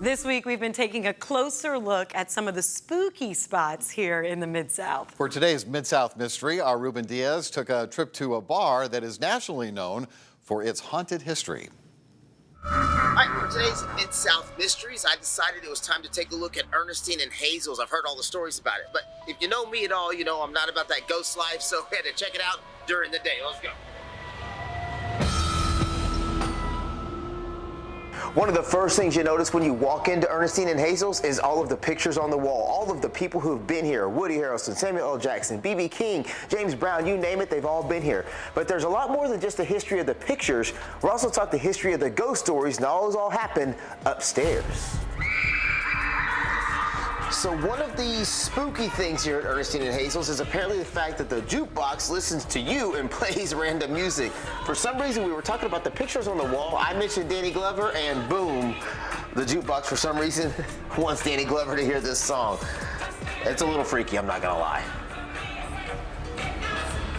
This week, we've been taking a closer look at some of the spooky spots here in the Mid-South. For today's Mid-South Mystery, our Ruben Diaz took a trip to a bar that is nationally known for its haunted history. All right, for today's Mid-South Mysteries, I decided it was time to take a look at Earnestine and Hazel's. I've heard all the stories about it, but if you know me at all, you know I'm not about that ghost life, so I had to check it out during the day. Let's go. One of the first things you notice when you walk into Earnestine and Hazel's is all of the pictures on the wall. All of the people who've been here, Woody Harrelson, Samuel L. Jackson, B.B. King, James Brown, you name it, they've all been here. But there's a lot more than just the history of the pictures. We're also taught the history of the ghost stories, and those all happen upstairs. So one of the spooky things here at Earnestine and Hazel's is apparently the fact that the jukebox listens to you and plays random music. For some reason, we were talking about the pictures on the wall. I mentioned Danny Glover, and boom, the jukebox for some reason wants Danny Glover to hear this song. It's a little freaky, I'm not gonna lie.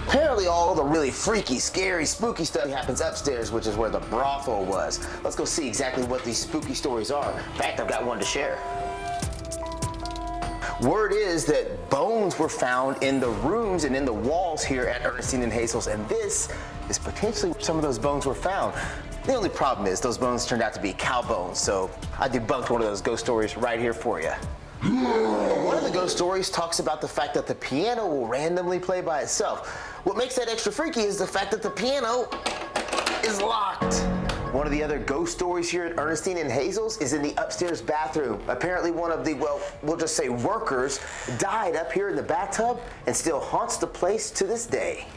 Apparently all the really freaky, scary, spooky stuff happens upstairs, which is where the brothel was. Let's go see exactly what these spooky stories are. In fact, I've got one to share. Word is that bones were found in the rooms and in the walls here at Earnestine and Hazel's, and this is potentially where some of those bones were found. The only problem is those bones turned out to be cow bones, so I debunked one of those ghost stories right here for you. One of the ghost stories talks about the fact that the piano will randomly play by itself. What makes that extra freaky is the fact that the piano is locked. One of the other ghost stories here at Earnestine and Hazel's is in the upstairs bathroom. Apparently one of the, well, we'll just say workers, died up here in the bathtub and still haunts the place to this day.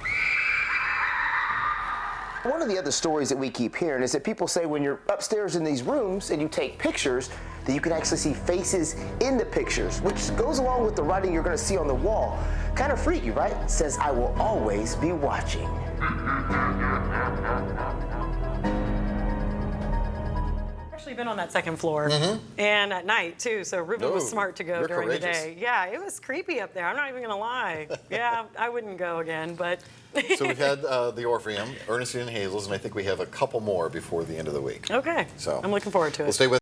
One of the other stories that we keep hearing is that people say when you're upstairs in these rooms and you take pictures, that you can actually see faces in the pictures, which goes along with the writing you're gonna see on the wall. Kind of freaky, right? It says, "I will always be watching." Actually been on that second floor, and at night too, so Ruben was smart to go during the day. Yeah, it was creepy up there, I'm not even gonna lie. Yeah, I wouldn't go again, but. So we've had the Orpheum, Earnestine and Hazel's, and I think we have a couple more before the end of the week. Okay, So I'm looking forward to it. We'll stay with